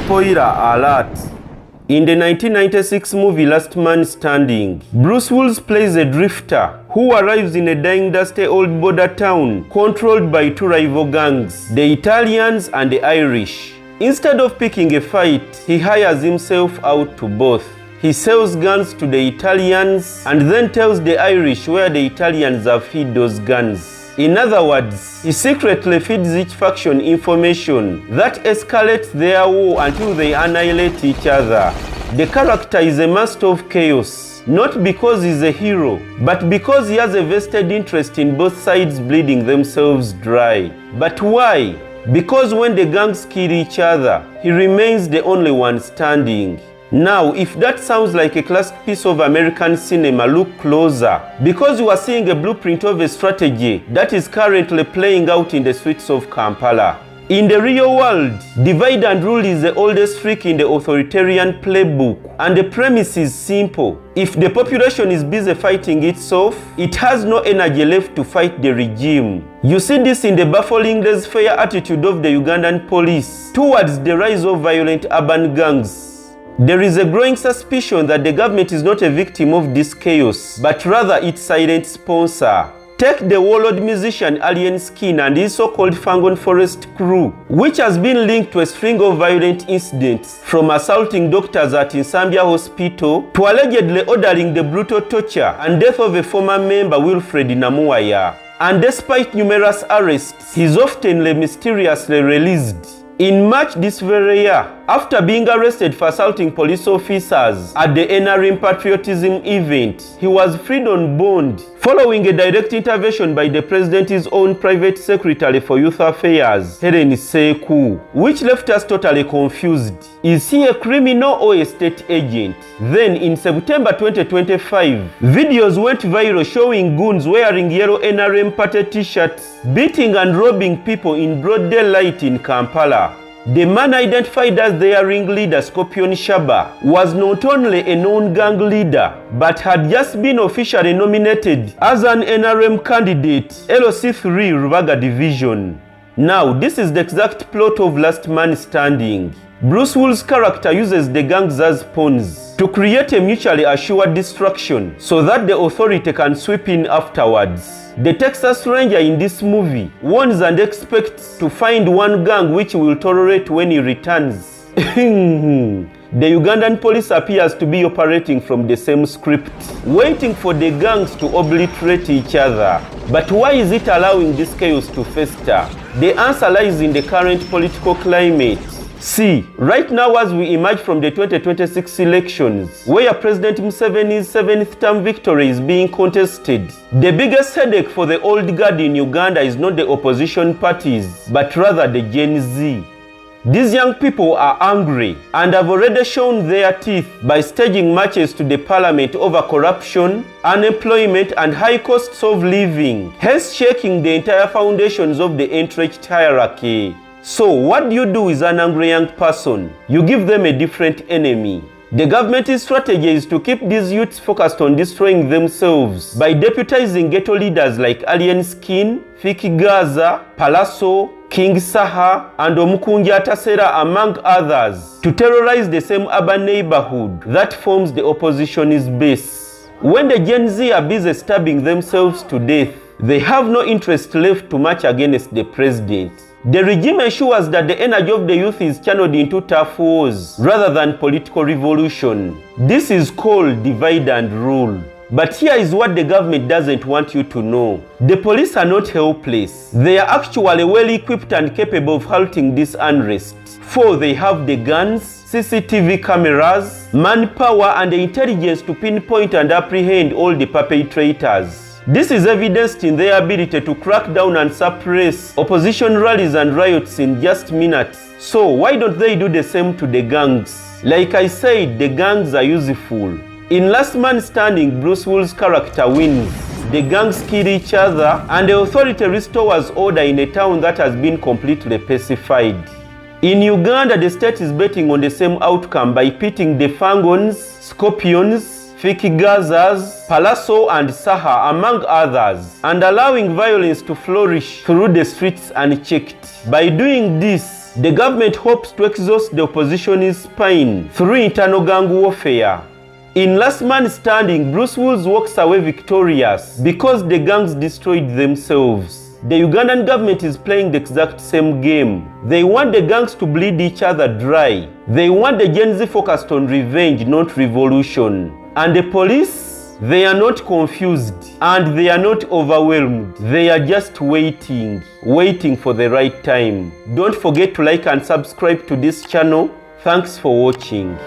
Spoiler alert! In the 1996 movie Last Man Standing, Bruce Willis plays a drifter who arrives in a dying dusty old border town controlled by two rival gangs, the Italians and the Irish. Instead of picking a fight, he hires himself out to both. He sells guns to the Italians and then tells the Irish where the Italians have hid those guns. In other words, he secretly feeds each faction information that escalates their war until they annihilate each other. The character is a master of chaos, not because he's a hero, but because he has a vested interest in both sides bleeding themselves dry. But why? Because when the gangs kill each other, he remains the only one standing. Now, if that sounds like a classic piece of American cinema, look closer, because you are seeing a blueprint of a strategy that is currently playing out in the streets of Kampala. In the real world, divide and rule is the oldest trick in the authoritarian playbook, and the premise is simple. If the population is busy fighting itself, it has no energy left to fight the regime. You see this in the baffling laissez-faire attitude of the Ugandan police towards the rise of violent urban gangs. There is a growing suspicion that the government is not a victim of this chaos, but rather its silent sponsor. Take the warlord musician Alien Skin and his so-called Fangon Forest crew, which has been linked to a string of violent incidents, from assaulting doctors at Nsambya Hospital to allegedly ordering the brutal torture and death of a former member, Wilfred Namuwaya. And despite numerous arrests, he is often mysteriously released. In March this very year, after being arrested for assaulting police officers at the NRM patriotism event, he was freed on bond following a direct intervention by the president's own private secretary for youth affairs, Helen Seku, which left us totally confused. Is he a criminal or a state agent? Then in September 2025, videos went viral showing goons wearing yellow NRM party t-shirts, beating and robbing people in broad daylight in Kampala. The man identified as their ringleader, Scorpion Shaba, was not only a known gang leader, but had just been officially nominated as an NRM candidate, LOC3 Rubaga Division. Now, this is the exact plot of Last Man Standing. Bruce Willis' character uses the gangs as pawns to create a mutually assured destruction so that the authority can sweep in afterwards. The Texas Ranger in this movie warns and expects to find one gang which will tolerate when he returns. The Ugandan police appears to be operating from the same script, waiting for the gangs to obliterate each other. But why is it allowing this chaos to fester? The answer lies in the current political climate. See, right now as we emerge from the 2026 elections, where President Museveni's 7th term victory is being contested, the biggest headache for the old guard in Uganda is not the opposition parties, but rather the Gen Z. These young people are angry and have already shown their teeth by staging marches to the parliament over corruption, unemployment and high costs of living, hence shaking the entire foundations of the entrenched hierarchy. So what do you do with an angry young person? You give them a different enemy. The government's strategy is to keep these youths focused on destroying themselves by deputizing ghetto leaders like Alien Skin, Fiki Gaza, Palazzo, King Saha, and Omukunja Tasera, among others, to terrorize the same urban neighborhood that forms the opposition's base. When the Gen Z are busy stabbing themselves to death, they have no interest left to march against the president. The regime ensures that the energy of the youth is channeled into tough wars rather than political revolution. This is called divide and rule. But here is what the government doesn't want you to know. The police are not helpless. They are actually well equipped and capable of halting this unrest. For they have the guns, CCTV cameras, manpower and the intelligence to pinpoint and apprehend all the perpetrators. This is evidenced in their ability to crack down and suppress opposition rallies and riots in just minutes. So why don't they do the same to the gangs? Like I said, the gangs are useful. In Last Man Standing, Bruce Willis' character wins. The gangs kill each other and the authority restores order in a town that has been completely pacified. In Uganda, the state is betting on the same outcome by pitting the Fangons, Scorpions, Fikigazas, Palazzo and Saha, among others, and allowing violence to flourish through the streets unchecked. By doing this, The government hopes to exhaust the opposition's spine through internal gang warfare. In Last Man Standing, Bruce Willis walks away victorious because the gangs destroyed themselves. The Ugandan government is playing the exact same game. They want the gangs to bleed each other dry. They want the Gen Z focused on revenge, not revolution. And the police, they are not confused and they are not overwhelmed. They are just waiting for the right time. Don't forget to like and subscribe to this channel. Thanks for watching.